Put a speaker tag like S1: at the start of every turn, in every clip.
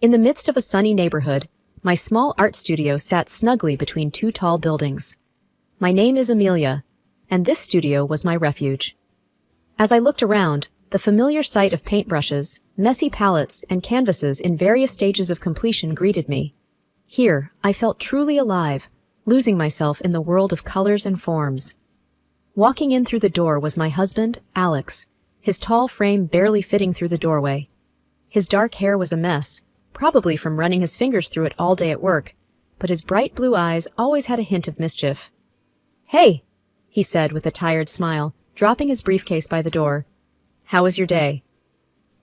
S1: In the midst of a sunny neighborhood, my small art studio sat snugly between two tall buildings. My name is Amelia, and this studio was my refuge. As I looked around, the familiar sight of paintbrushes, messy palettes, and canvases in various stages of completion greeted me. Here, I felt truly alive, losing myself in the world of colors and forms. Walking in through the door was my husband, Alex, his tall frame barely fitting through the doorway. His dark hair was a mess, probably from running his fingers through it all day at work, but his bright blue eyes always had a hint of mischief. "Hey," he said with a tired smile, dropping his briefcase by the door. "How was your day?"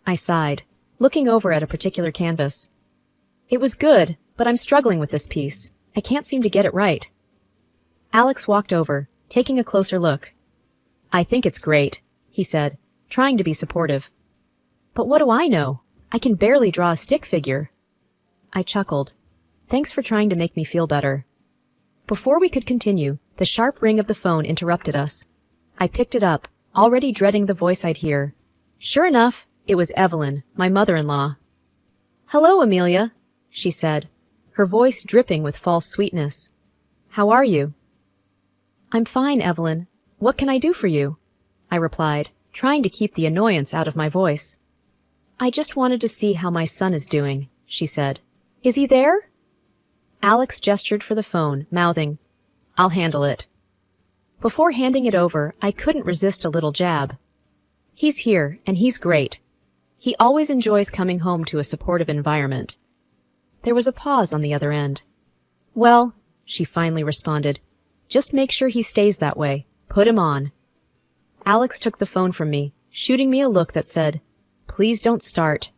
S1: I sighed, looking over at a particular canvas. "It was good, but I'm struggling with this piece. I can't seem to get it right." Alex walked over, taking a closer look. "I think it's great," he said, trying to be supportive. "But what do I know? I can barely draw a stick figure." I chuckled. "Thanks for trying to make me feel better." Before we could continue, the sharp ring of the phone interrupted us. I picked it up, already dreading the voice I'd hear. Sure enough, it was Evelyn, my mother-in-law. "Hello, Amelia," she said, her voice dripping with false sweetness. "How are you?" "I'm fine, Evelyn. What can I do for you?" I replied, trying to keep the annoyance out of my voice. "I just wanted to see how my son is doing," she said. "Is he there?" Alex gestured for the phone, mouthing, "I'll handle it." Before handing it over, I couldn't resist a little jab. "He's here, and he's great. He always enjoys coming home to a supportive environment." There was a pause on the other end. "Well," she finally responded, "just make sure he stays that way. Put him on." Alex took the phone from me, shooting me a look that said, "Please don't start."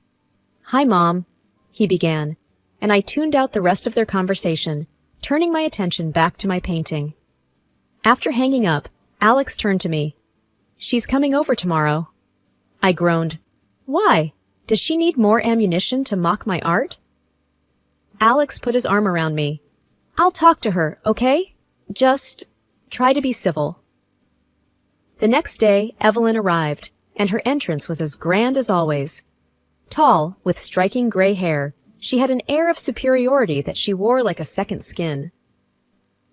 S1: "Hi, Mom," he began, and I tuned out the rest of their conversation, turning my attention back to my painting. After hanging up, Alex turned to me. "She's coming over tomorrow." I groaned. "Why? Does she need more ammunition to mock my art?" Alex put his arm around me. "I'll talk to her, okay? Just try to be civil." The next day, Evelyn arrived, and her entrance was as grand as always. Tall, with striking gray hair, she had an air of superiority that she wore like a second skin.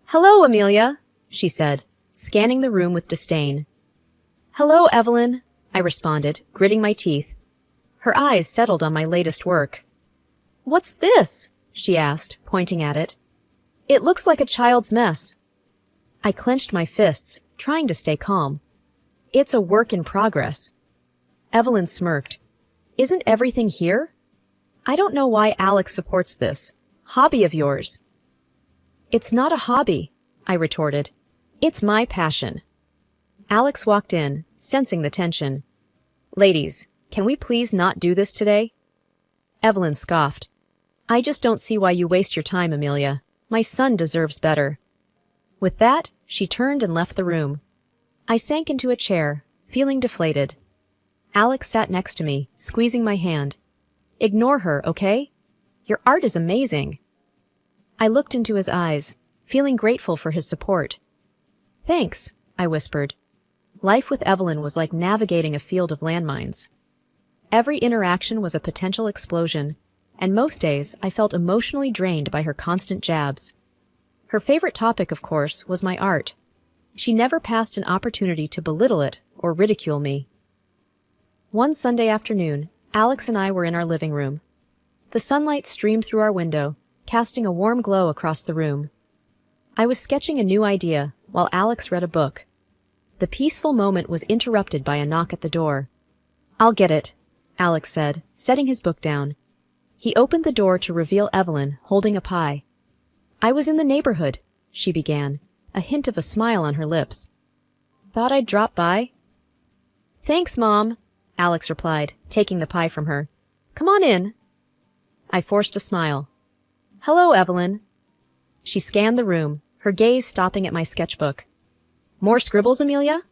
S1: "Hello, Amelia," she said, scanning the room with disdain. "Hello, Evelyn," I responded, gritting my teeth. Her eyes settled on my latest work. "What's this?" she asked, pointing at it. "It looks like a child's mess." I clenched my fists, trying to stay calm. "It's a work in progress." Evelyn smirked. "Isn't everything here? I don't know why Alex supports this hobby of yours." "It's not a hobby," I retorted. "It's my passion." Alex walked in, sensing the tension. "Ladies, can we please not do this today?" Evelyn scoffed. "I just don't see why you waste your time, Amelia. My son deserves better." With that, she turned and left the room. I sank into a chair, feeling deflated. Alex sat next to me, squeezing my hand. "Ignore her, okay? Your art is amazing." I looked into his eyes, feeling grateful for his support. "Thanks," I whispered. Life with Evelyn was like navigating a field of landmines. Every interaction was a potential explosion, and most days I felt emotionally drained by her constant jabs. Her favorite topic, of course, was my art. She never passed an opportunity to belittle it or ridicule me. One Sunday afternoon, Alex and I were in our living room. The sunlight streamed through our window, casting a warm glow across the room. I was sketching a new idea while Alex read a book. The peaceful moment was interrupted by a knock at the door. "I'll get it," Alex said, setting his book down. He opened the door to reveal Evelyn, holding a pie. "I was in the neighborhood," she began, a hint of a smile on her lips. "Thought I'd drop by." "Thanks, Mom," Alex replied, taking the pie from her. "Come on in." I forced a smile. "Hello, Evelyn." She scanned the room, her gaze stopping at my sketchbook. "More scribbles, Amelia?"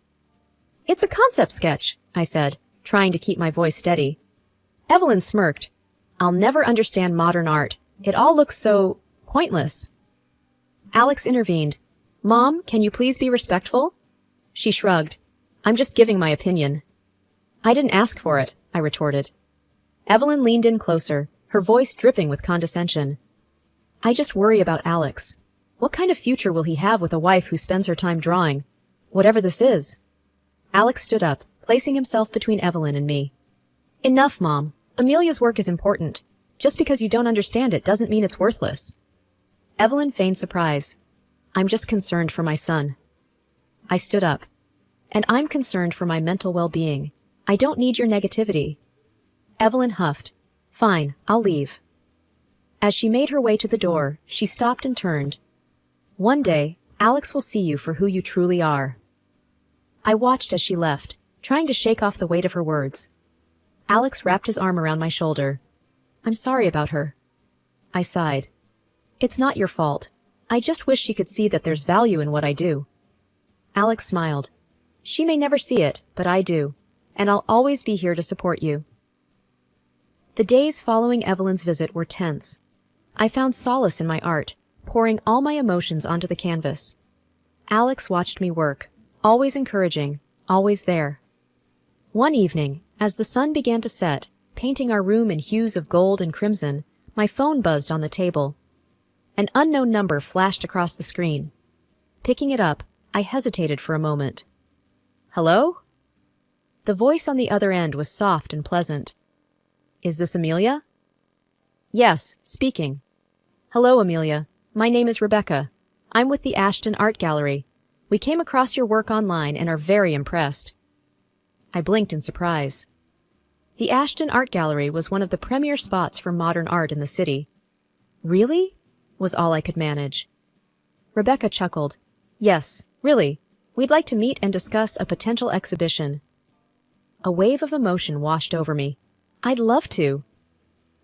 S1: "It's a concept sketch," I said, trying to keep my voice steady. Evelyn smirked. "I'll never understand modern art. It all looks so pointless." Alex intervened. "Mom, can you please be respectful?" She shrugged. "I'm just giving my opinion." "I didn't ask for it," I retorted. Evelyn leaned in closer, her voice dripping with condescension. I just worry about Alex. What kind of future will he have with a wife who spends her time drawing? Whatever this is. Alex stood up, placing himself between Evelyn and me. Enough, Mom. Amelia's work is important. Just because you don't understand it doesn't mean it's worthless. Evelyn feigned surprise. I'm just concerned for my son. I stood up. And I'm concerned for my mental well-being. I don't need your negativity. Evelyn huffed. Fine, I'll leave. As she made her way to the door, she stopped and turned. One day, Alex will see you for who you truly are. I watched as she left, trying to shake off the weight of her words. Alex wrapped his arm around my shoulder. I'm sorry about her. I sighed. It's not your fault. I just wish she could see that there's value in what I do. Alex smiled. She may never see it, but I do, and I'll always be here to support you. The days following Evelyn's visit were tense. I found solace in my art, pouring all my emotions onto the canvas. Alex watched me work, always encouraging, always there. One evening, as the sun began to set, painting our room in hues of gold and crimson, my phone buzzed on the table. An unknown number flashed across the screen. Picking it up, I hesitated for a moment. Hello? The voice on the other end was soft and pleasant. Is this Amelia? Yes, speaking. Hello, Amelia. My name is Rebecca. I'm with the Ashton Art Gallery. We came across your work online and are very impressed. I blinked in surprise. The Ashton Art Gallery was one of the premier spots for modern art in the city. Really? Was all I could manage. Rebecca chuckled. Yes, really. We'd like to meet and discuss a potential exhibition. A wave of emotion washed over me. I'd love to.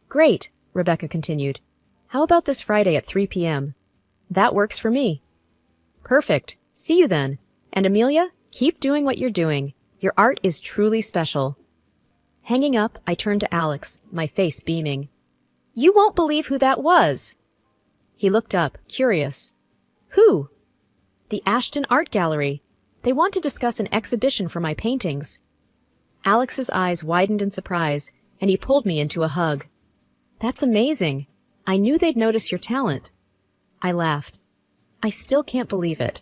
S1: Great, Rebecca continued. How about this Friday at 3 p.m.? That works for me. Perfect. See you then. And Amelia, keep doing what you're doing. Your art is truly special. Hanging up, I turned to Alex, my face beaming. You won't believe who that was. He looked up, curious. Who? The Ashton Art Gallery. They want to discuss an exhibition for my paintings. Alex's eyes widened in surprise, and he pulled me into a hug. That's amazing. I knew they'd notice your talent. I laughed. I still can't believe it.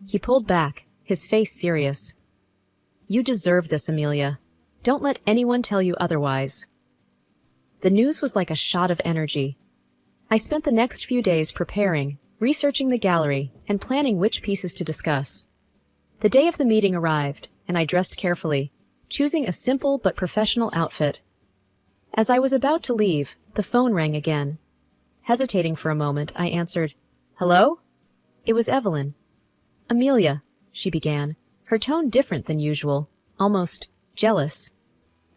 S1: He pulled back, his face serious. You deserve this, Amelia. Don't let anyone tell you otherwise. The news was like a shot of energy. I spent the next few days preparing, researching the gallery, and planning which pieces to discuss. The day of the meeting arrived, and I dressed carefully, choosing a simple but professional outfit. As I was about to leave, the phone rang again. Hesitating for a moment, I answered, Hello? It was Evelyn. Amelia, she began, her tone different than usual, almost jealous.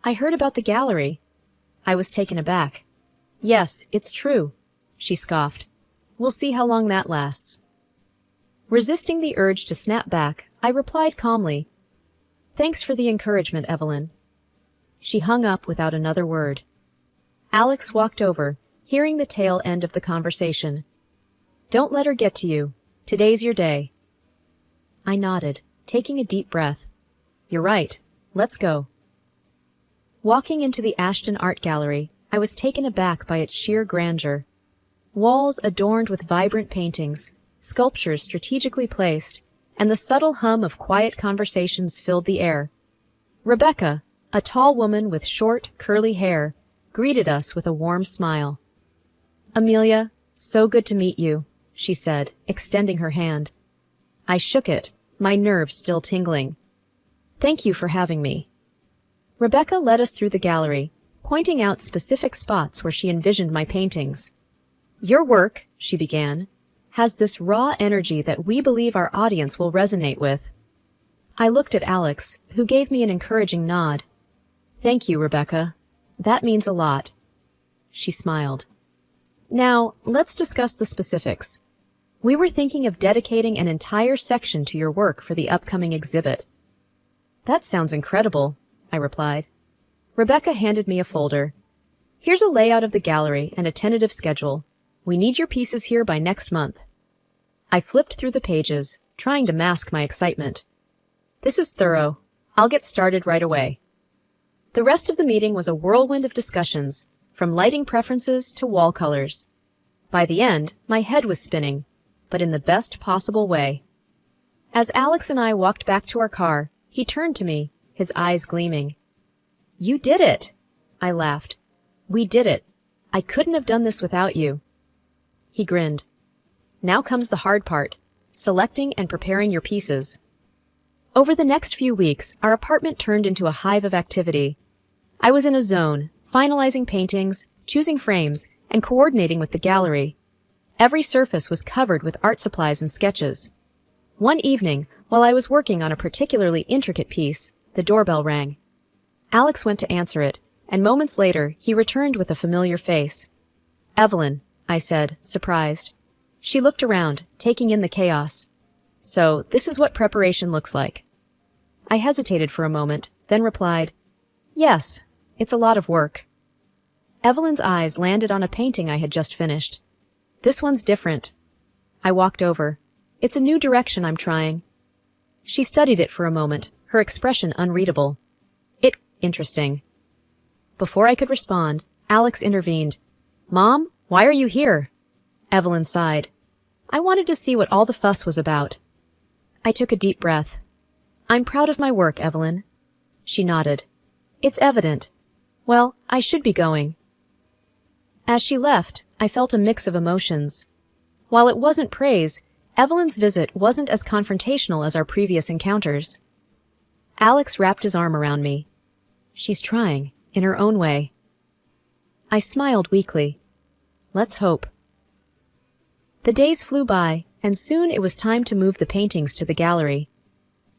S1: I heard about the gallery. I was taken aback. Yes, it's true, she scoffed. We'll see how long that lasts. Resisting the urge to snap back, I replied calmly, Thanks for the encouragement, Evelyn. She hung up without another word. Alex walked over, hearing the tail end of the conversation. Don't let her get to you. Today's your day. I nodded, taking a deep breath. You're right. Let's go. Walking into the Ashton Art Gallery, I was taken aback by its sheer grandeur. Walls adorned with vibrant paintings, sculptures strategically placed, and the subtle hum of quiet conversations filled the air. Rebecca, a tall woman with short, curly hair, greeted us with a warm smile. Amelia, so good to meet you, she said, extending her hand. I shook it, my nerves still tingling. Thank you for having me. Rebecca led us through the gallery, pointing out specific spots where she envisioned my paintings. Your work, she began, has this raw energy that we believe our audience will resonate with. I looked at Alex, who gave me an encouraging nod. Thank you, Rebecca. That means a lot. She smiled. Now, let's discuss the specifics. We were thinking of dedicating an entire section to your work for the upcoming exhibit. That sounds incredible, I replied. Rebecca handed me a folder. Here's a layout of the gallery and a tentative schedule. We need your pieces here by next month. I flipped through the pages, trying to mask my excitement. This is thorough. I'll get started right away. The rest of the meeting was a whirlwind of discussions, from lighting preferences to wall colors. By the end, my head was spinning, but in the best possible way. As Alex and I walked back to our car, he turned to me, his eyes gleaming. "You did it!" I laughed. "We did it. I couldn't have done this without you." He grinned. "Now comes the hard part, selecting and preparing your pieces." Over the next few weeks, our apartment turned into a hive of activity. I was in a zone, finalizing paintings, choosing frames, and coordinating with the gallery. Every surface was covered with art supplies and sketches. One evening, while I was working on a particularly intricate piece, the doorbell rang. Alex went to answer it, and moments later, he returned with a familiar face. "Evelyn," I said, surprised. She looked around, taking in the chaos. "So, this is what preparation looks like." I hesitated for a moment, then replied, "Yes, it's a lot of work." Evelyn's eyes landed on a painting I had just finished. "This one's different." I walked over. "It's a new direction I'm trying." She studied it for a moment, her expression unreadable. Interesting." Before I could respond, Alex intervened. "Mom, why are you here?" Evelyn sighed. "I wanted to see what all the fuss was about." I took a deep breath. "I'm proud of my work, Evelyn." She nodded. "It's evident. Well, I should be going." As she left, I felt a mix of emotions. While it wasn't praise, Evelyn's visit wasn't as confrontational as our previous encounters. Alex wrapped his arm around me. "She's trying, in her own way." I smiled weakly. Let's hope. The days flew by, and soon it was time to move the paintings to the gallery.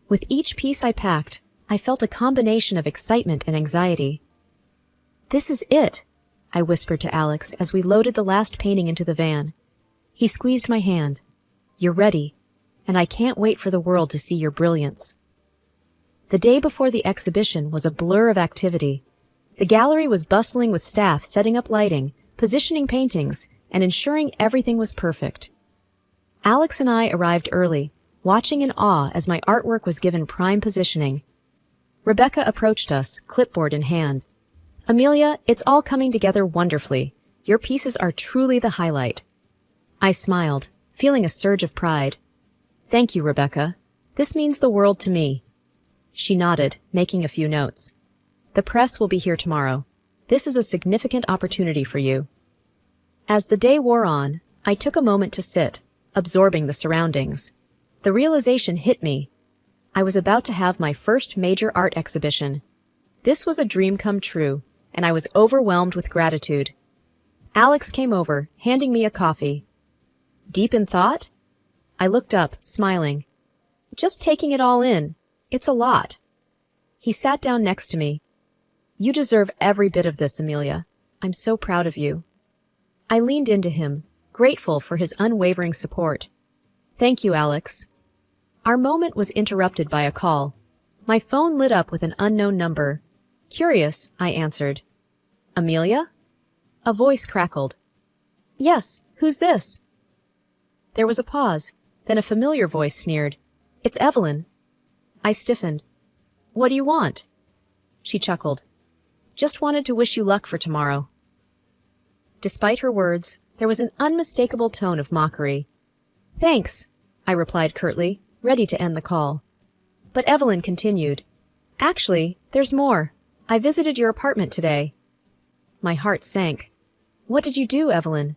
S1: With each piece I packed, I felt a combination of excitement and anxiety. "This is it," I whispered to Alex as we loaded the last painting into the van. He squeezed my hand. "You're ready, and I can't wait for the world to see your brilliance." The day before the exhibition was a blur of activity. The gallery was bustling with staff setting up lighting, positioning paintings, and ensuring everything was perfect. Alex and I arrived early, watching in awe as my artwork was given prime positioning. Rebecca approached us, clipboard in hand. "Amelia, it's all coming together wonderfully. Your pieces are truly the highlight." I smiled, feeling a surge of pride. "Thank you, Rebecca. This means the world to me." She nodded, making a few notes. "The press will be here tomorrow. This is a significant opportunity for you." As the day wore on, I took a moment to sit, absorbing the surroundings. The realization hit me. I was about to have my first major art exhibition. This was a dream come true, and I was overwhelmed with gratitude. Alex came over, handing me a coffee. "Deep in thought?" I looked up, smiling. "Just taking it all in. It's a lot." He sat down next to me. "You deserve every bit of this, Amelia. I'm so proud of you." I leaned into him, grateful for his unwavering support. "Thank you, Alex." Our moment was interrupted by a call. My phone lit up with an unknown number. Curious, I answered. "Amelia?" A voice crackled. "Yes, who's this?" There was a pause, then a familiar voice sneered. "It's Evelyn." I stiffened. "What do you want?" She chuckled. "Just wanted to wish you luck for tomorrow." Despite her words, there was an unmistakable tone of mockery. "Thanks," I replied curtly, ready to end the call. But Evelyn continued. "Actually, there's more. I visited your apartment today." My heart sank. "What did you do, Evelyn?"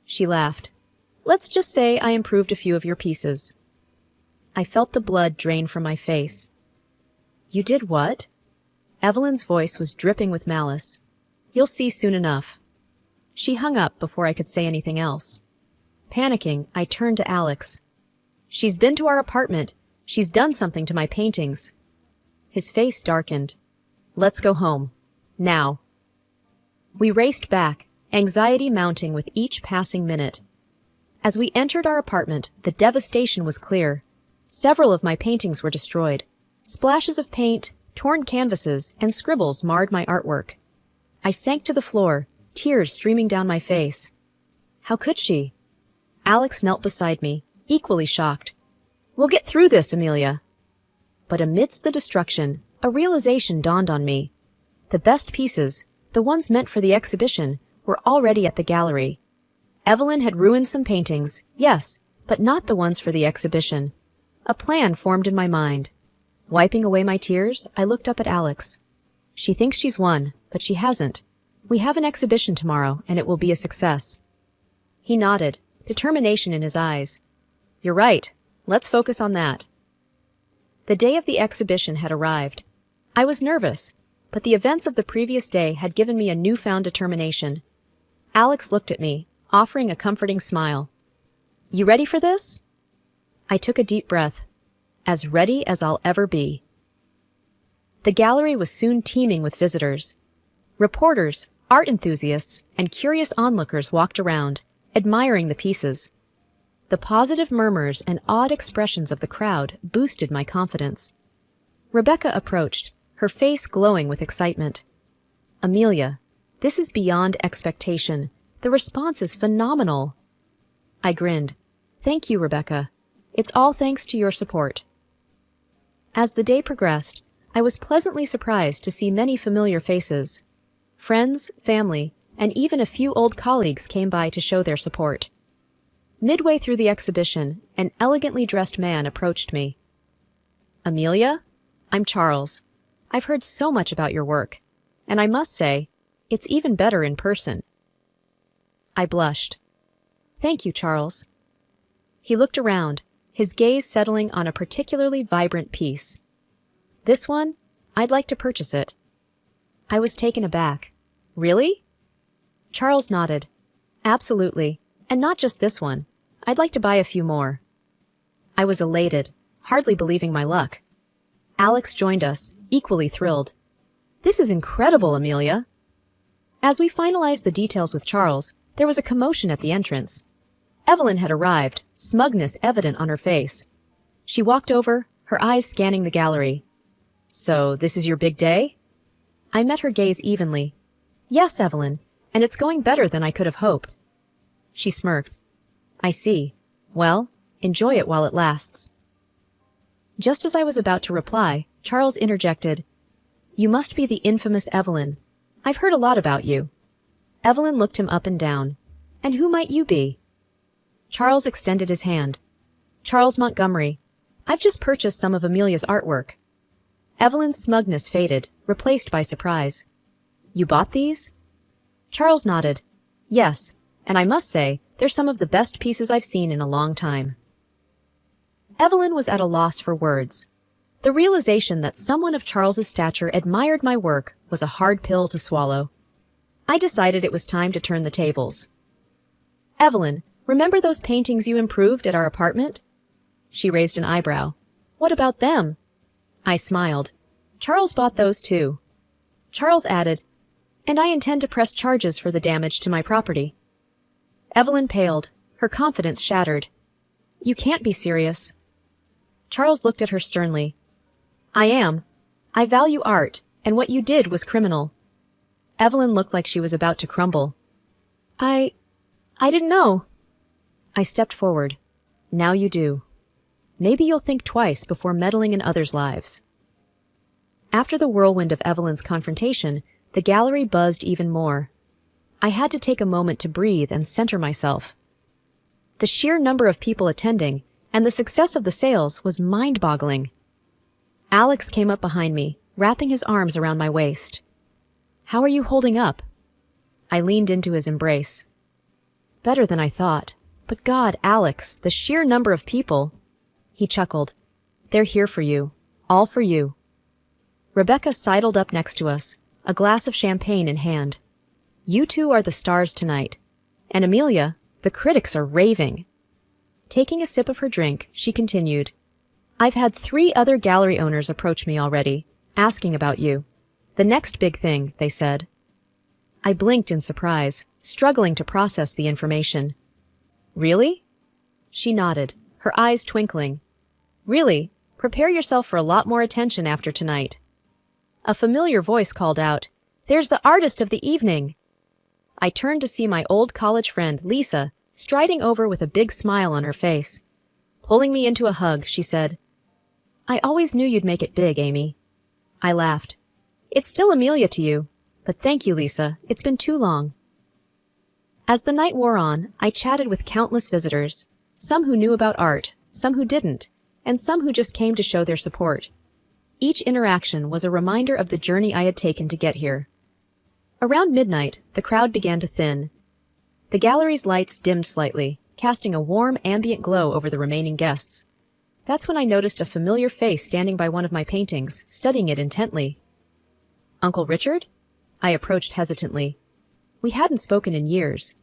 S1: She laughed. "Let's just say I improved a few of your pieces." I felt the blood drain from my face. "You did what?" Evelyn's voice was dripping with malice. "You'll see soon enough." She hung up before I could say anything else. Panicking, I turned to Alex. "She's been to our apartment. She's done something to my paintings." His face darkened. "Let's go home. Now." We raced back, anxiety mounting with each passing minute. As we entered our apartment, the devastation was clear. Several of my paintings were destroyed. Splashes of paint, torn canvases, and scribbles marred my artwork. I sank to the floor, tears streaming down my face. How could she? Alex knelt beside me, equally shocked. "We'll get through this, Amelia." But amidst the destruction, a realization dawned on me. The best pieces, the ones meant for the exhibition, were already at the gallery. Evelyn had ruined some paintings, yes, but not the ones for the exhibition. A plan formed in my mind. Wiping away my tears, I looked up at Alex. She thinks she's won, but she hasn't. We have an exhibition tomorrow, and it will be a success. He nodded, determination in his eyes. You're right. Let's focus on that. The day of the exhibition had arrived. I was nervous, but the events of the previous day had given me a newfound determination. Alex looked at me, offering a comforting smile. You ready for this? I took a deep breath. As ready as I'll ever be. The gallery was soon teeming with visitors. Reporters, art enthusiasts, and curious onlookers walked around, admiring the pieces. The positive murmurs and awed expressions of the crowd boosted my confidence. Rebecca approached, her face glowing with excitement. Amelia, this is beyond expectation. The response is phenomenal. I grinned. Thank you, Rebecca. It's all thanks to your support. As the day progressed, I was pleasantly surprised to see many familiar faces. Friends, family, and even a few old colleagues came by to show their support. Midway through the exhibition, an elegantly dressed man approached me. Amelia, I'm Charles. I've heard so much about your work, and I must say, it's even better in person. I blushed. Thank you, Charles. He looked around, his gaze settling on a particularly vibrant piece. This one, I'd like to purchase it. I was taken aback. Really? Charles nodded. Absolutely, and not just this one. I'd like to buy a few more. I was elated, hardly believing my luck. Alex joined us, equally thrilled. This is incredible, Amelia. As we finalized the details with Charles, there was a commotion at the entrance. Evelyn had arrived, smugness evident on her face. She walked over, her eyes scanning the gallery. So, this is your big day? I met her gaze evenly. Yes, Evelyn, and it's going better than I could have hoped. She smirked. I see. Well, enjoy it while it lasts. Just as I was about to reply, Charles interjected. You must be the infamous Evelyn. I've heard a lot about you. Evelyn looked him up and down. And who might you be? Charles extended his hand. Charles Montgomery. I've just purchased some of Amelia's artwork. Evelyn's smugness faded, replaced by surprise. You bought these? Charles nodded. Yes, and I must say, they're some of the best pieces I've seen in a long time. Evelyn was at a loss for words. The realization that someone of Charles's stature admired my work was a hard pill to swallow. I decided it was time to turn the tables. Evelyn, remember those paintings you improved at our apartment? She raised an eyebrow. What about them? I smiled. Charles bought those too. Charles added, and I intend to press charges for the damage to my property. Evelyn paled, her confidence shattered. You can't be serious. Charles looked at her sternly. I am. I value art, and what you did was criminal. Evelyn looked like she was about to crumble. I didn't know. I stepped forward. Now you do. Maybe you'll think twice before meddling in others' lives. After the whirlwind of Evelyn's confrontation, the gallery buzzed even more. I had to take a moment to breathe and center myself. The sheer number of people attending and the success of the sales was mind-boggling. Alex came up behind me, wrapping his arms around my waist. How are you holding up? I leaned into his embrace. Better than I thought. But God, Alex, the sheer number of people. He chuckled. They're here for you. All for you. Rebecca sidled up next to us, a glass of champagne in hand. You two are the stars tonight. And Amelia, the critics are raving. Taking a sip of her drink, she continued. I've had 3 other gallery owners approach me already, asking about you. The next big thing, they said. I blinked in surprise, struggling to process the information. Really? She nodded, her eyes twinkling. Really, prepare yourself for a lot more attention after tonight. A familiar voice called out, There's the artist of the evening! I turned to see my old college friend, Lisa, striding over with a big smile on her face. Pulling me into a hug, she said, I always knew you'd make it big, Amy. I laughed. It's still Amelia to you, But thank you, Lisa. It's been too long. As the night wore on, I chatted with countless visitors, some who knew about art, some who didn't, and some who just came to show their support. Each interaction was a reminder of the journey I had taken to get here. Around midnight, the crowd began to thin. The gallery's lights dimmed slightly, casting a warm, ambient glow over the remaining guests. That's when I noticed a familiar face standing by one of my paintings, studying it intently. Uncle Richard? I approached hesitantly. We hadn't spoken in years.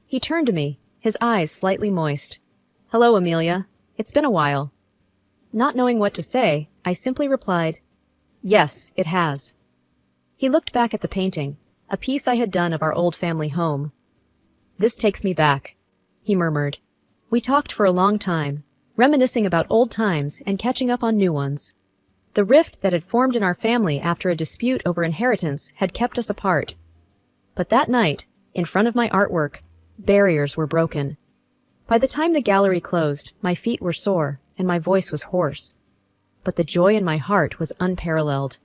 S1: He turned to me, his eyes slightly moist. Hello, Amelia. It's been a while. Not knowing what to say, I simply replied, Yes, it has. He looked back at the painting, a piece I had done of our old family home. This takes me back, he murmured. We talked for a long time, reminiscing about old times and catching up on new ones. The rift that had formed in our family after a dispute over inheritance had kept us apart. But that night, in front of my artwork, barriers were broken. By the time the gallery closed, my feet were sore and my voice was hoarse. But the joy in my heart was unparalleled.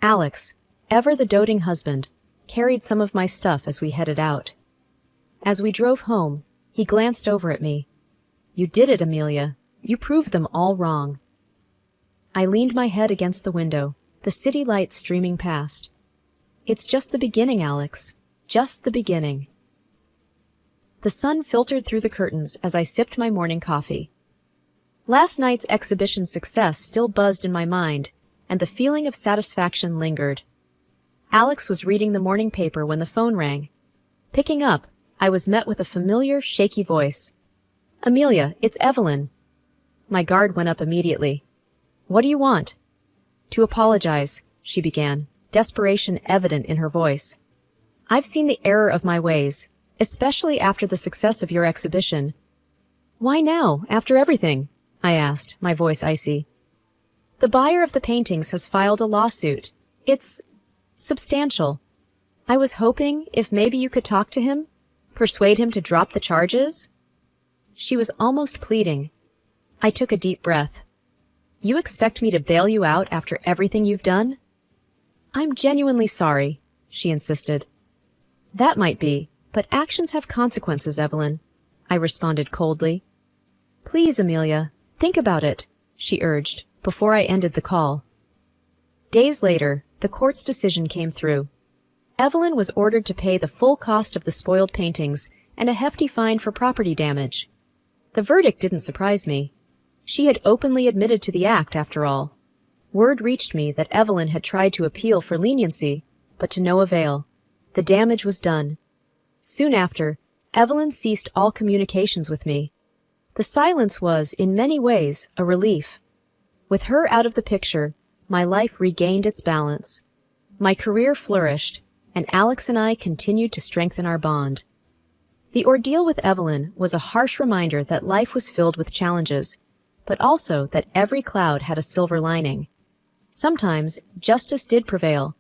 S1: Alex, ever the doting husband, carried some of my stuff as we headed out. As we drove home, he glanced over at me. You did it, Amelia. You proved them all wrong. I leaned my head against the window, the city lights streaming past. It's just the beginning, Alex. Just the beginning. The sun filtered through the curtains as I sipped my morning coffee. Last night's exhibition success still buzzed in my mind, and the feeling of satisfaction lingered. Alex was reading the morning paper when the phone rang. Picking up, I was met with a familiar, shaky voice. Amelia, it's Evelyn. My guard went up immediately. What do you want? To apologize, she began, desperation evident in her voice. I've seen the error of my ways, especially after the success of your exhibition. Why now, after everything? I asked, my voice icy. The buyer of the paintings has filed a lawsuit. It's substantial. I was hoping if maybe you could talk to him, persuade him to drop the charges. She was almost pleading. I took a deep breath. You expect me to bail you out after everything you've done? I'm genuinely sorry, she insisted. That might be, but actions have consequences, Evelyn, I responded coldly. Please, Amelia, think about it, she urged, before I ended the call. Days later, the court's decision came through. Evelyn was ordered to pay the full cost of the spoiled paintings and a hefty fine for property damage. The verdict didn't surprise me. She had openly admitted to the act, after all. Word reached me that Evelyn had tried to appeal for leniency, but to no avail. The damage was done. Soon after, Evelyn ceased all communications with me. The silence was, in many ways, a relief. With her out of the picture, my life regained its balance. My career flourished, and Alex and I continued to strengthen our bond. The ordeal with Evelyn was a harsh reminder that life was filled with challenges, but also that every cloud had a silver lining. Sometimes justice did prevail,